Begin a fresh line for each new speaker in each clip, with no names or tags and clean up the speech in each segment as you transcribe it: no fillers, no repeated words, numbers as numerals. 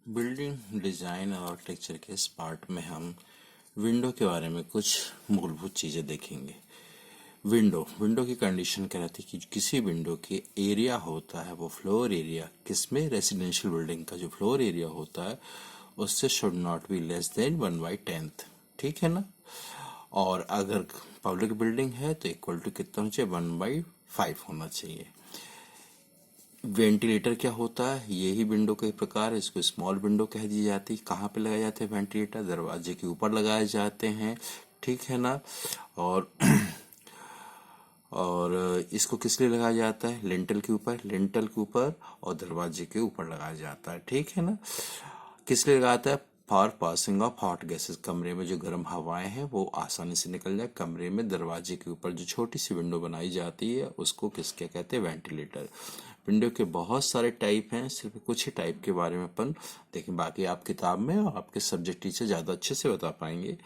Building design और architecture के इस पार्ट में हम विंडो के बारे में कुछ मूलभूत चीज़ें देखेंगे। विंडो विंडो की कंडीशन क्या रहती है कि किसी विंडो के एरिया होता है वो फ्लोर एरिया किसमें रेजिडेंशियल बिल्डिंग का जो फ्लोर एरिया होता है उससे should not be less than 1/10। ठीक है ना। और अगर पब्लिक बिल्डिंग है तो इक्वल टू कितना होना चाहिए 1/5 होना चाहिए। वेंटिलेटर क्या होता है, यही विंडो का एक प्रकार है। इसको स्मॉल विंडो कह दी जाती है। कहाँ पे लगाए जाते हैं वेंटिलेटर? दरवाजे के ऊपर लगाए जाते हैं। ठीक है ना। और और इसको किस लिए लगाया जाता है? लिंटल के ऊपर और दरवाजे के ऊपर लगाया जाता है। ठीक है ना। किस लिए लगाता है? For passing of hot gases. कमरे में जो गर्म हवाएं हैं वो आसानी से निकल जाए। कमरे में दरवाजे के ऊपर जो छोटी सी विंडो बनाई जाती है उसको किसके कहते हैं? वेंटिलेटर। विंडो के बहुत सारे टाइप हैं, सिर्फ कुछ ही टाइप के बारे में अपन देखें। बाकी आप किताब में और आपके सब्जेक्ट टीचर ज़्यादा अच्छे से बता पाएंगे।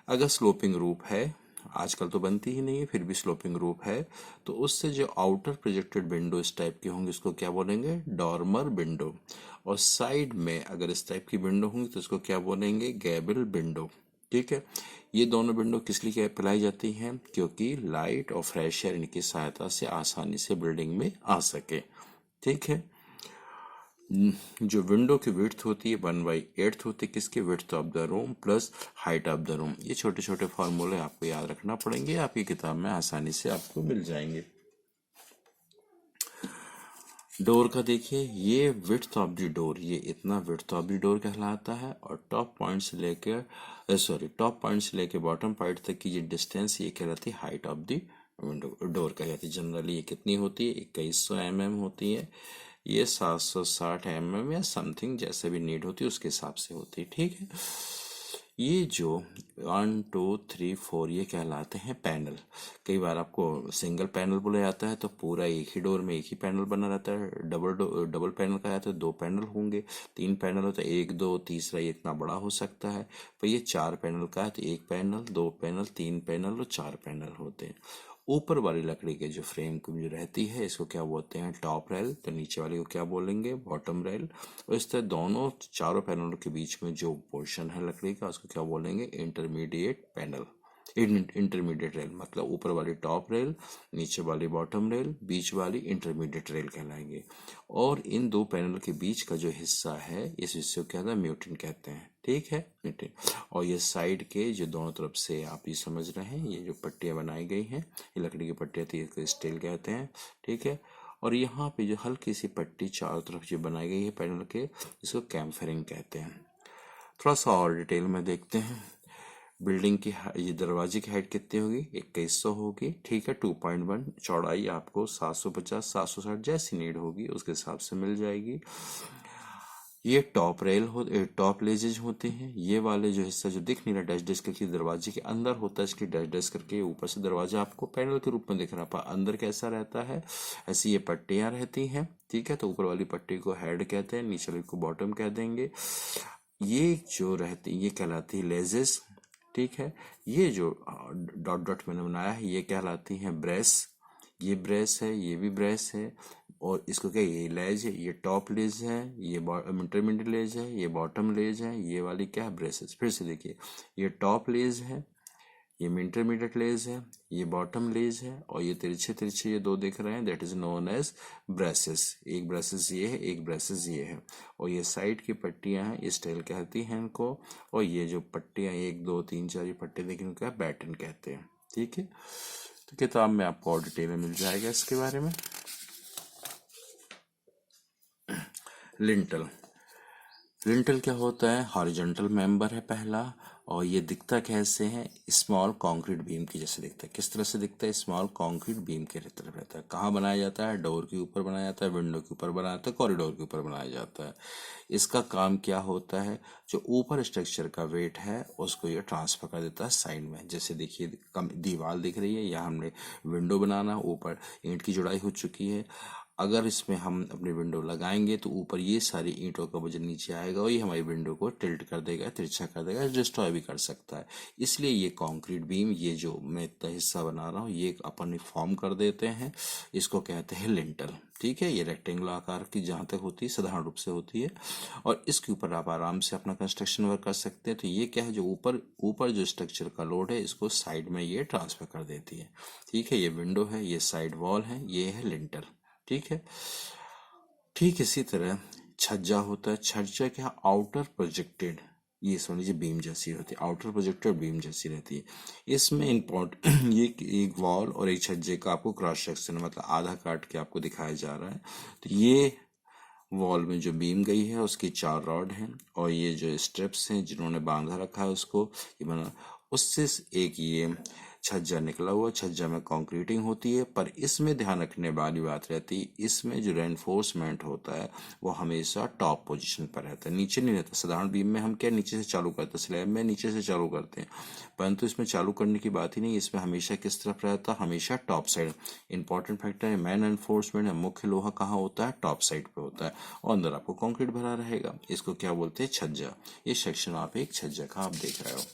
अगर स्लोपिंग रूफ है, आजकल तो बनती ही नहीं है, फिर भी स्लोपिंग रूफ है, तो उससे जो आउटर प्रोजेक्टेड विंडो इस टाइप की होंगी उसको क्या बोलेंगे? Dormer window. और साइड में अगर इस टाइप की विंडो होंगी तो उसको क्या बोलेंगे? गैबल विंडो। ठीक है। ये दोनों विंडो किस लिए फैलाई जाती हैं? क्योंकि लाइट और फ्रेश एयर इनकी सहायता से आसानी से बिल्डिंग में आ सके। ठीक है। जो विंडो की विड्थ होती है 1/8 होती है किसकी? Width of the room plus height of the room. ये छोटे छोटे फॉर्मूले आपको याद रखना पड़ेंगे, आपकी किताब में आसानी से आपको मिल जाएंगे। डोर का देखिए, ये विड्थ ऑफ द डोर, ये इतना विड्थ ऑफ द डोर कहलाता है। और टॉप पॉइंट से लेके बॉटम पॉइंट तक की ये डिस्टेंस ये कहलाती है height of the window door कहलाती है। जनरली ये कितनी होती है? 2100 mm होती है। ये 760 mm या समथिंग जैसे भी नीड होती है उसके हिसाब से होती है। ठीक है। ये जो 1 2 3 4 ये कहलाते हैं पैनल। कई बार आपको सिंगल पैनल बोला जाता है तो पूरा एक ही डोर में एक ही पैनल बना रहता है। डबल पैनल का जाता है 2 पैनल होंगे। 3 पैनल होता है, 1 2 तीसरा ये इतना बड़ा हो सकता है। तो ये 4 पैनल का है तो 1 पैनल 2 पैनल 3 पैनल और 4 पैनल होते हैं। ऊपर वाली लकड़ी के जो फ्रेम जो रहती है इसको क्या बोलते हैं? Top rail. तो नीचे वाले को क्या बोलेंगे? Bottom rail. और इस तरह दोनों चारों पैनलों के बीच में जो पोर्शन है लकड़ी का उसको क्या बोलेंगे? Intermediate panel. इंटरमीडिएट रेल मतलब ऊपर वाली टॉप रेल, नीचे वाली बॉटम रेल, बीच वाली इंटरमीडिएट रेल कहलाएंगे। और इन दो पैनल के बीच का जो हिस्सा है इस हिस्से को क्या कहते हैं? म्यूटिन कहते हैं। ठीक है, म्यूटिन। और ये साइड के जो दोनों तरफ से आप ये समझ रहे हैं, ये जो पट्टियां बनाई गई हैं ये लकड़ी की पट्टियां थी, इसको स्टील कहते हैं। ठीक है। और यहाँ पे जो हल्की सी पट्टी चारों तरफ जो बनाई गई है पैनल के, इसको कैम्फरिंग कहते हैं। थोड़ा सा और डिटेल में देखते हैं। बिल्डिंग की ये दरवाजे की हाइट कितनी होगी? 2100 होगी। ठीक है। 2.1 चौड़ाई आपको 750 760 जैसी नीड होगी उसके हिसाब से मिल जाएगी। ये टॉप लेजेज होते हैं। ये वाले जो हिस्सा जो दिख नहीं रहा डैश डैश करके दरवाजे के अंदर होता है, इसकी डैश डैश करके ऊपर से दरवाजा आपको पैनल के रूप में दिख रहा है, अंदर कैसा रहता है? ऐसी ये पट्टियां रहती हैं। ठीक है। तो ऊपर वाली पट्टी को हेड कहते हैं, नीचे वाली को बॉटम कह देंगे। ये जो रहती ये कहलाती है लेजेस। ठीक है। ये जो डॉट डॉट मैंने बनाया है ये कहलाती हैं ब्रेस। ये ब्रेस है, ये भी ब्रेस है। और इसको क्या, ये लेज है, ये टॉप लेज है, ये इंटरमीडिएट लेज है, ये बॉटम लेज है। ये वाली क्या है? ब्रेसेस। फिर से देखिए, ये टॉप लेज है, ये इंटरमीडिएट लेज है, ये बॉटम लेज है, और ये तिरछे तिरछे ये दो दिख रहे हैं, that is known as braces. एक ब्रेसेस ये है, एक ब्रेसेस ये है। और ये साइड की पट्टियां हैं, ये स्टेल कहती हैं इनको। और ये जो पट्टियां 1 2 3 4 ये पट्टी देखिए इनको क्या? बैटन कहते हैं। ठीक है। तो किताब में आपको और डिटेल में मिल जाएगा इसके बारे में। लिंटल। लिंटल क्या होता है? हॉरिजॉन्टल मेंबर है पहला। और ये दिखता कैसे है? स्मॉल कंक्रीट बीम की जैसे दिखता है। किस तरह से दिखता है? स्मॉल कंक्रीट बीम के तरह रहता है। कहाँ बनाया जाता है? डोर के ऊपर बनाया जाता है, विंडो के ऊपर बनाया जाता है, कॉरिडोर के ऊपर बनाया जाता है। इसका काम क्या होता है? जो ऊपर स्ट्रक्चर का वेट है उसको ये ट्रांसफर कर देता है साइड में। जैसे देखिए दीवार दिख रही है, यहाँ हमने विंडो बनाना, ऊपर ईंट की जुड़ाई हो चुकी है। अगर इसमें हम अपनी विंडो लगाएंगे तो ऊपर ये सारी ईंटों का वजन नीचे आएगा और ये हमारी विंडो को टिल्ट कर देगा, तिरछा कर देगा, डिस्ट्रॉय भी कर सकता है। इसलिए ये कंक्रीट बीम, ये जो मैं इतना हिस्सा बना रहा हूँ, ये अपन फॉर्म कर देते हैं, इसको कहते हैं लिंटल। ठीक है, ये रेक्टेंगुलर आकार की जहाँ तक होती है साधारण रूप से होती है, और इसके ऊपर आप आराम से अपना कंस्ट्रक्शन वर्क कर सकते हैं। तो ये क्या है, जो ऊपर ऊपर जो स्ट्रक्चर का लोड है इसको साइड में ये ट्रांसफर कर देती है। ठीक है, ये विंडो है, ये साइड वॉल है, ये है लिंटल। ठीक है, ठीक इसी तरह छज्जा होता है। छज्जा क्या, आउटर प्रोजेक्टेड, ये समझ लीजिए बीम जैसी होती है, आउटर प्रोजेक्टेड बीम जैसी रहती है। इसमें इम्पोर्टेंट ये एक वॉल और एक छज्जे का आपको क्रॉस सेक्शन, मतलब आधा काट के आपको दिखाया जा रहा है। तो ये वॉल में जो बीम गई है उसकी 4 रॉड हैं, और ये जो स्ट्रिप्स हैं जिन्होंने बांधा रखा है उसको, ये बना, उससे एक ये छज्जा निकला हुआ। छज्जा में कंक्रीटिंग होती है, पर इसमें ध्यान रखने वाली बात रहती है, इसमें जो रेनफोर्समेंट होता है वो हमेशा टॉप पोजीशन पर रहता है, नीचे नहीं रहता। साधारण बीम में हम क्या नीचे से चालू करते हैं, स्लैब में नीचे से चालू करते हैं, परंतु इसमें चालू करने की बात ही नहीं, इसमें हमेशा किस तरफ रहता है, हमेशा टॉप साइड। इंपॉर्टेंट फैक्टर है, मेन एनफोर्समेंट है, मुख्य लोहा कहाँ होता है, टॉप साइड पे होता है, और अंदर आपको कंक्रीट भरा रहेगा। इसको क्या बोलते हैं, छज्जा। ये सेक्शन आप एक छज्जा का आप देख रहे हो।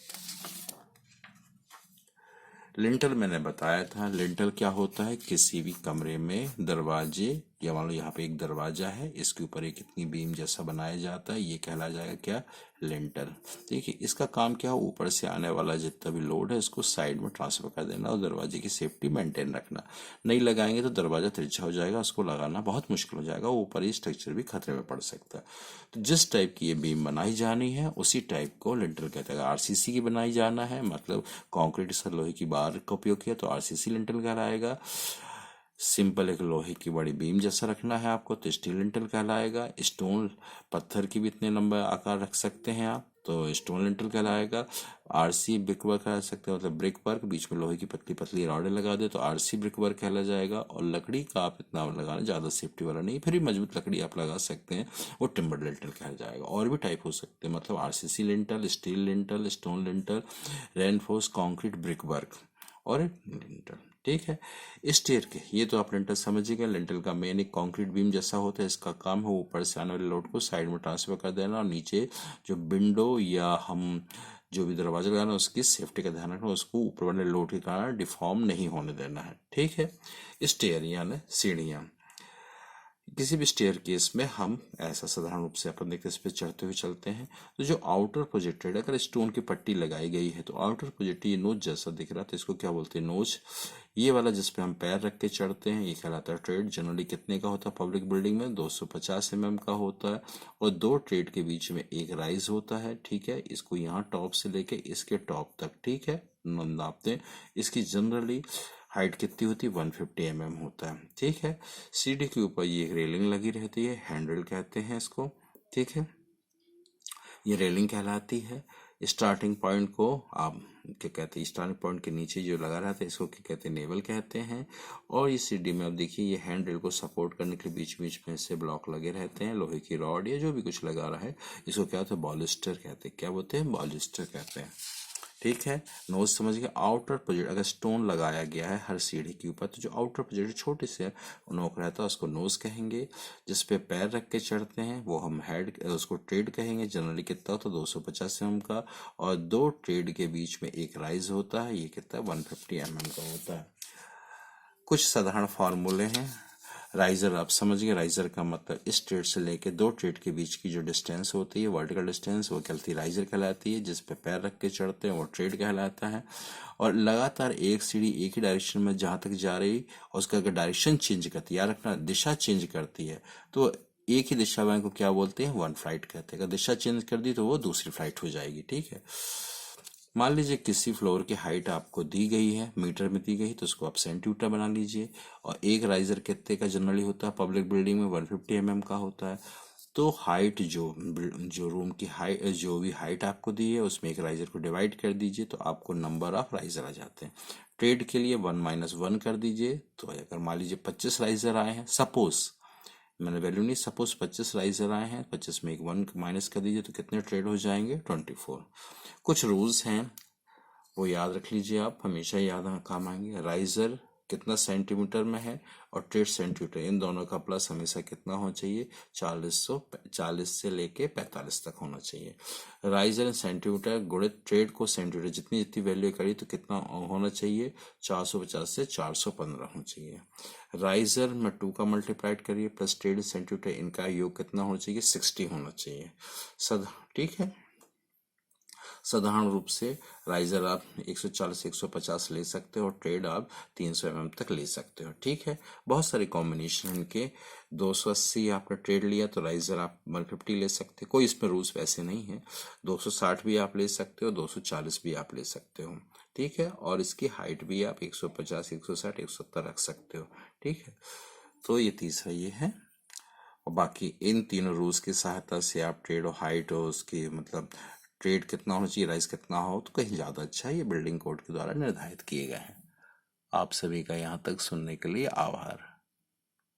लिंटल मैंने बताया था, लिंटल क्या होता है, किसी भी कमरे में दरवाजे, या मान लो यहाँ पे एक दरवाजा है, इसके ऊपर एक इतनी बीम जैसा बनाया जाता है, ये कहला जाएगा क्या, लिंटल। देखिए इसका काम क्या है, ऊपर से आने वाला जितना भी लोड है इसको साइड में ट्रांसफर कर देना और दरवाजे की सेफ्टी मेंटेन रखना। नहीं लगाएंगे तो दरवाजा तिरछा हो जाएगा, उसको लगाना बहुत मुश्किल हो जाएगा, ऊपर ही स्ट्रक्चर भी खतरे में पड़ सकता है। तो जिस टाइप की ये बीम बनाई जानी है उसी टाइप को लिंटल कहते हैं। आरसीसी की बनाई जाना है, मतलब कॉन्क्रीट से लोहे की बार का उपयोग किया तो आरसीसी लिंटल कहलाएगा। सिंपल एक लोहे की बड़ी बीम जैसा रखना है आपको तो स्टील लिंटल कहलाएगा। स्टोन, पत्थर की भी इतने लंबा आकार रख सकते हैं आप तो स्टोन लिंटल कहलाएगा। आरसी ब्रिक वर्क कह सकते हैं, मतलब ब्रिक वर्क, बीच में लोहे की पतली पतली रॉडें लगा दे तो आरसी ब्रिक वर्क कहला जाएगा। और लकड़ी का आप इतना लगाना, ज़्यादा सेफ्टी वाला नहीं, फिर भी मजबूत लकड़ी आप लगा सकते हैं, वो टिम्बर लिंटल कहला जाएगा। और भी टाइप हो सकते हैं, मतलब RCC lintel, steel lintel, stone lintel, reinforce concrete brick work और लिंटल। ठीक है, स्टेयर के, ये तो आप लिंटल समझिएगा। लिंटल का मेन एक कंक्रीट बीम जैसा होता है, इसका काम है ऊपर से आने वाले लोड को साइड में ट्रांसफर कर देना, और नीचे जो विंडो या हम जो भी दरवाजा लगाना उसकी सेफ्टी का ध्यान रखना, उसको ऊपर वाले लोड के कारण डिफॉर्म नहीं होने देना है। ठीक है, स्टेयर यानी सीढ़ियाँ। किसी भी स्टेयर केस में हम ऐसा साधारण रूप से अपन देखते हैं, इस पर चढ़ते हुए चलते हैं। तो जो आउटर प्रोजेक्टेड, अगर स्टोन की पट्टी लगाई गई है तो आउटर प्रोजेक्टेड ये नोच जैसा दिख रहा है तो इसको क्या बोलते हैं, नोच। ये वाला जिसपे हम पैर रख के चढ़ते हैं ये कहलाता है ट्रेड। जनरली कितने का होता है, पब्लिक बिल्डिंग में 250 mm का होता है, और 2 ट्रेड के बीच में एक राइज होता है। ठीक है, इसको यहाँ टॉप से लेके इसके टॉप तक, ठीक है, नापते हैं। इसकी जनरली हाइट कितनी होती है, 150 mm होता है। ठीक है, सीढ़ी के ऊपर ये एक रेलिंग लगी रहती है, हैंडल कहते हैं इसको। ठीक है, ये रेलिंग कहलाती है। स्टार्टिंग पॉइंट को आप क्या कहते हैं, स्टार्टिंग पॉइंट के नीचे जो लगा रहता है इसको क्या कहते हैं, नेवल कहते हैं। और इस सीढ़ी में आप देखिए ये हैंडल को सपोर्ट करने के लिए बीच बीच में से ब्लॉक लगे रहते हैं, लोहे की रॉड या जो भी कुछ लगा रहा है, इसको क्या होता है, बॉलिस्टर कहते हैं। क्या बोलते हैं, बॉलिस्टर कहते हैं। ठीक है, नोज समझ गए। आउटर प्रोजेक्ट, अगर स्टोन लगाया गया है हर सीढ़ी के ऊपर तो जो आउटर प्रोजेक्ट छोटे से नोक रहता है उसको नोज कहेंगे। जिस पे पैर रख के चढ़ते हैं वो हम हेड, उसको ट्रेड कहेंगे। जनरली कितना होता है, 250 mm का, और 2 ट्रेड के बीच में एक राइज होता है, ये कितना 150 mm का होता है। कुछ साधारण फार्मूले हैं। राइजर आप समझ गए, राइजर का मतलब इस ट्रेड से लेके 2 ट्रेड के बीच की जो डिस्टेंस होती है, वर्टिकल डिस्टेंस, वो कहती है राइजर कहलाती है। जिस पे पैर रख के चढ़ते हैं वो ट्रेड कहलाता है। और लगातार एक सीढ़ी एक ही डायरेक्शन में जहां तक जा रही और उसका अगर डायरेक्शन चेंज करती है, याद रखना दिशा चेंज करती है, तो एक ही दिशा वाले को क्या बोलते हैं, वन फ्लाइट कहते हैं। अगर दिशा चेंज कर दी तो वो दूसरी फ्लाइट हो जाएगी। ठीक है, मान लीजिए किसी फ्लोर की हाइट आपको दी गई है, मीटर में दी गई, तो उसको आप सेंटीमीटर बना लीजिए। और एक राइजर कितने का जनरली होता है, पब्लिक बिल्डिंग में 150 mm का होता है। तो हाइट जो रूम की हाइट, जो भी हाइट आपको दी है उसमें एक राइजर को डिवाइड कर दीजिए तो आपको नंबर ऑफ राइजर आ जाते हैं। ट्रेड के लिए 1 - 1 कर दीजिए, तो अगर मान लीजिए 25 राइजर आए हैं, सपोज मैंने वैल्यू नहीं, सपोज 25 राइजर आए हैं, 25 में एक 1 माइनस कर दीजिए तो कितने ट्रेड हो जाएंगे, 24। कुछ रूल्स हैं वो याद रख लीजिए, आप हमेशा याद काम आएंगे। राइजर कितना सेंटीमीटर में है और ट्रेड सेंटीमीटर, इन दोनों का प्लस हमेशा कितना होना चाहिए, 40 से लेके 45 तक होना चाहिए। राइजर इन सेंटीमीटर गुणित ट्रेड को सेंटीमीटर, जितनी जितनी वैल्यू करी तो कितना होना चाहिए, 450 से 415 होना चाहिए। राइजर में 2 का मल्टीप्लाइड करिए प्लस ट्रेड सेंटीमीटर, इनका योग कितना होना चाहिए, 60 होना चाहिए। ठीक है। साधारण रूप से राइजर आप 140 150 ले सकते हो और ट्रेड आप 300 तक ले सकते हो। ठीक है। बहुत सारे कॉम्बिनेशन इनके। 280 आपने ट्रेड लिया तो राइजर आप 150 ले सकते हो, कोई इसमें रूल्स वैसे नहीं है। 260 भी आप ले सकते हो, 240 भी आप ले सकते हो। ठीक है। और इसकी हाइट भी आप 150 160 170 रख सकते हो। ठीक है। तो ये तीसरा ये है। और बाकी इन तीनों रूल्स की सहायता से आप ट्रेड और हाइट हो उसकी मतलब ट्रेड कितना होना चाहिए, राइज कितना हो, तो कहीं ज़्यादा अच्छा ये बिल्डिंग कोड के द्वारा निर्धारित किए गए हैं। आप सभी का यहाँ तक सुनने के लिए आभार।